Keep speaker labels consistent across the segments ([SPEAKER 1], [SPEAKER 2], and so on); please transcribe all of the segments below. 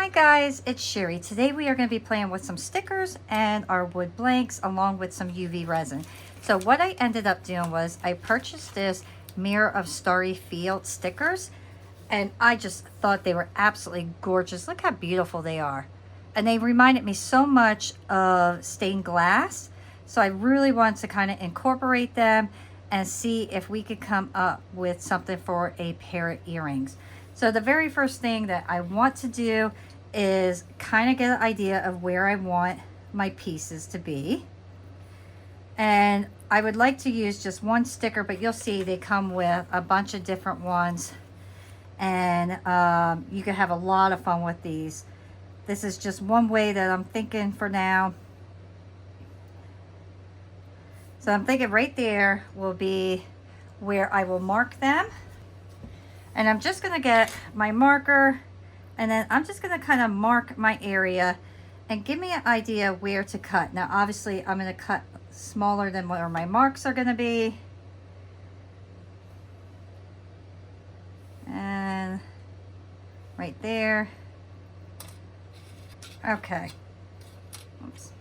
[SPEAKER 1] Hi guys, it's Sherry. Today we are going to be playing with some stickers and our wood blanks along with some UV resin. So what I ended up doing was I purchased this Mirror of Starry Field stickers and I just thought they were absolutely gorgeous. Look how beautiful they are. And they reminded me so much of stained glass. So I really wanted to kind of incorporate them and see if we could come up with something for a pair of earrings. So the very first thing that I want to do is kind of get an idea of where I want my pieces to be. And I would like to use just one sticker, but you'll see they come with a bunch of different ones. And you can have a lot of fun with these. This is just one way that I'm thinking for now. So I'm thinking right there will be where I will mark them. And I'm just going to get my marker and then I'm just going to kind of mark my area and give me an idea where to cut. Now obviously I'm going to cut smaller than where my marks are going to be. And right there. Okay. Oops.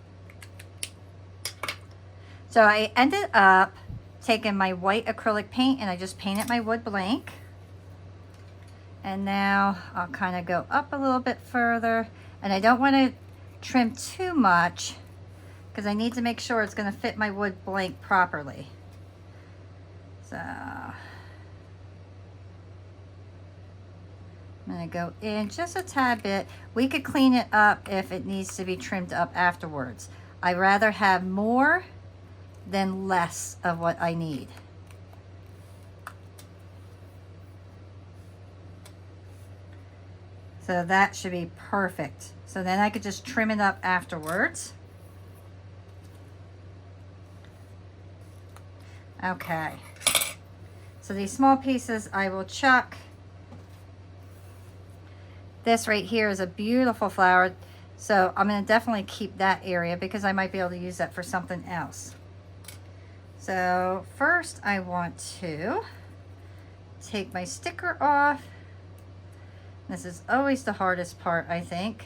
[SPEAKER 1] So I ended up taking my white acrylic paint and I just painted my wood blank. And now I'll kind of go up a little bit further. And I don't want to trim too much because I need to make sure it's going to fit my wood blank properly. So I'm going to go in just a tad bit. We could clean it up if it needs to be trimmed up afterwards. I'd rather have more than less of what I need. So that should be perfect. So then I could just trim it up afterwards. Okay. So these small pieces I will chuck. This right here is a beautiful flower. So I'm going to definitely keep that area because I might be able to use that for something else. So first I want to take my sticker off. This is always the hardest part, I think.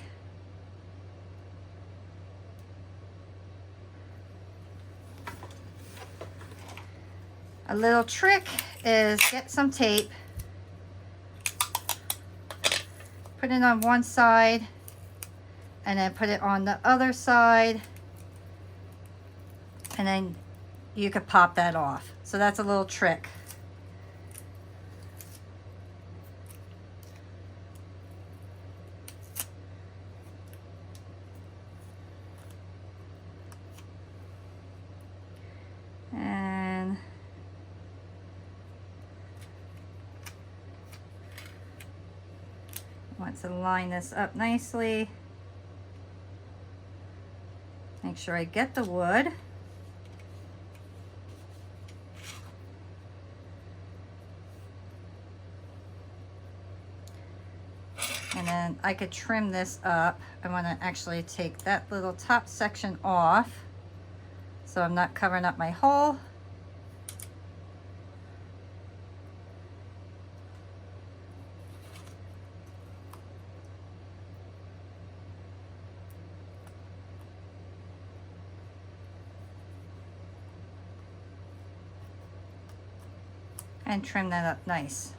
[SPEAKER 1] A little trick is get some tape, put it on one side, and then put it on the other side, and then you could pop that off. So that's a little trick. And want to line this up nicely. Make sure I get the wood. And then I could trim this up. I want to actually take that little top section off so I'm not covering up my hole. And trim that up nice.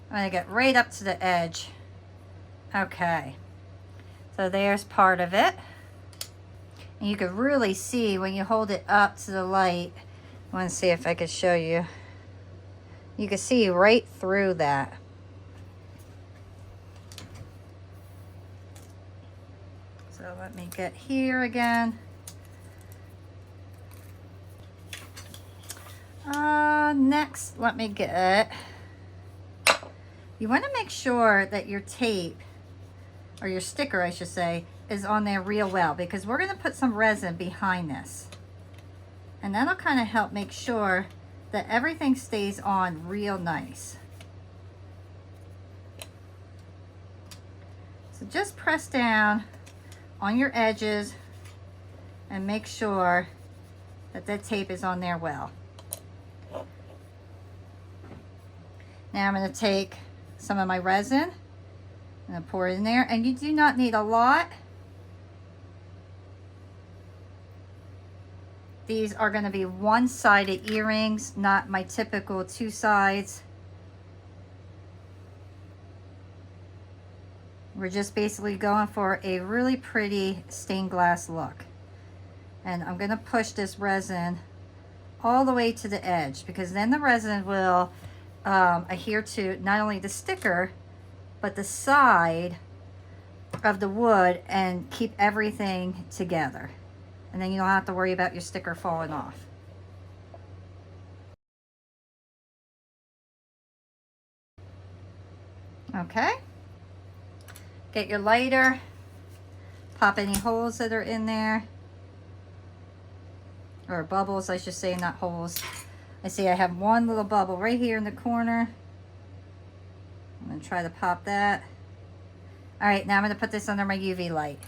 [SPEAKER 1] I'm going to get right up to the edge. Okay, so there's part of it. And you can really see when you hold it up to the light. I want to see if I could show you. You can see right through that. So let me get here again. Next, let me get, you want to make sure that your tape, or your sticker I should say, is on there real well because we're going to put some resin behind this. And that'll kind of help make sure that everything stays on real nice. So just press down on your edges and make sure that the tape is on there well. Now I'm going to take some of my resin and pour it in there, and you do not need a lot. These are going to be one-sided earrings, not my typical two sides. We're just basically going for a really pretty stained glass look. And I'm going to push this resin all the way to the edge, because then the resin will adhere to not only the sticker, but the side of the wood and keep everything together. And then you don't have to worry about your sticker falling off. Okay. Get your lighter, pop any holes that are in there, or bubbles I should say, not holes. I see I have one little bubble right here in the corner. I'm going to try to pop that. All right, now I'm going to put this under my UV light.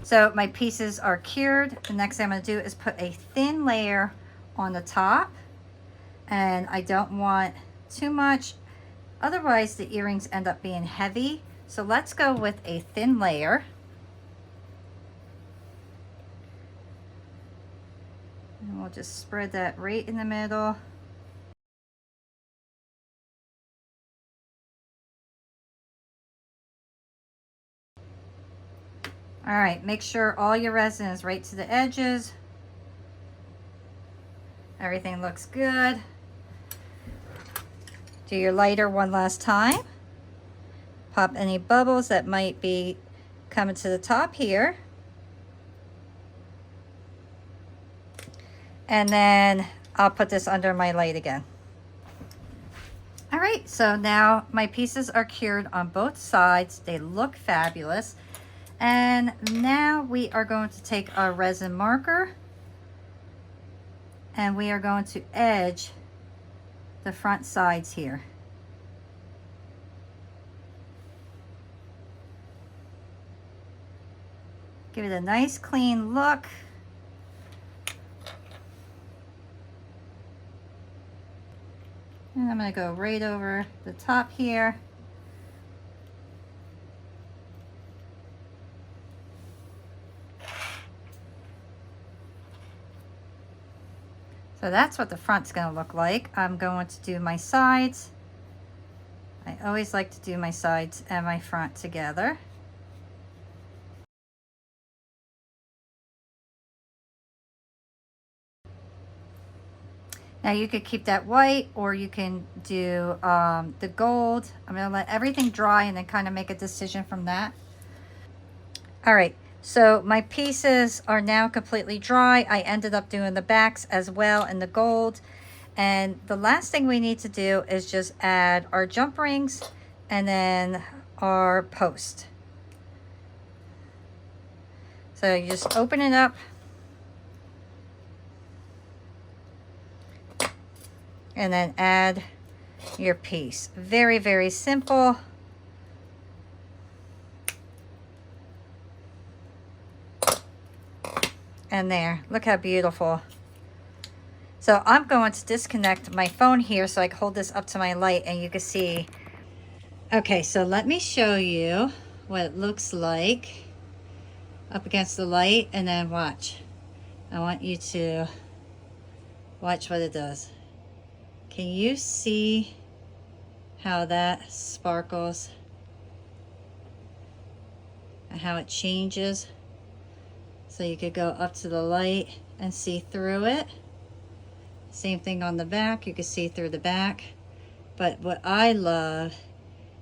[SPEAKER 1] So my pieces are cured. The next thing I'm going to do is put a thin layer on the top, and I don't want too much, otherwise the earrings end up being heavy. So let's go with a thin layer. And we'll just spread that right in the middle. All right, make sure all your resin is right to the edges. Everything looks good. Do your lighter one last time. Pop any bubbles that might be coming to the top here. And then I'll put this under my light again. All right, so now my pieces are cured on both sides. They look fabulous. And now we are going to take our resin marker and we are going to edge the front sides here. Give it a nice clean look. And I'm going to go right over the top here. So that's what the front's going to look like. I'm going to do my sides. I always like to do my sides and my front together. Now you could keep that white, or you can do the gold. I'm going to let everything dry and then kind of make a decision from that. All right, so my pieces are now completely dry. I ended up doing the backs as well in the gold. And the last thing we need to do is just add our jump rings and then our post. So you just open it up. And then add your piece. Very, very simple. And there, look how beautiful. So I'm going to disconnect my phone here so I can hold this up to my light and you can see. Okay, so let me show you what it looks like up against the light, and then watch. I want you to watch what it does. Can you see how that sparkles and how it changes? So you could go up to the light and see through it. Same thing on the back, you can see through the back. But what I love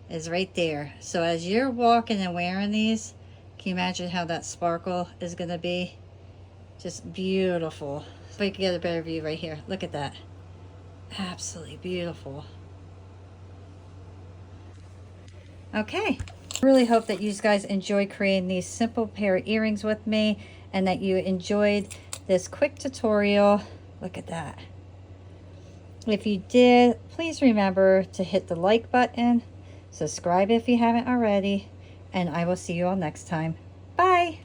[SPEAKER 1] is right there. So as you're walking and wearing these, can you imagine how that sparkle is gonna be? Just beautiful. So you can get a better view right here. Look at that. Absolutely beautiful. Okay, really hope that you guys enjoy creating these simple pair of earrings with me, and that you enjoyed this quick tutorial. Look at that. If you did, please remember to hit the like button, subscribe if you haven't already, and I will see you all next time. Bye.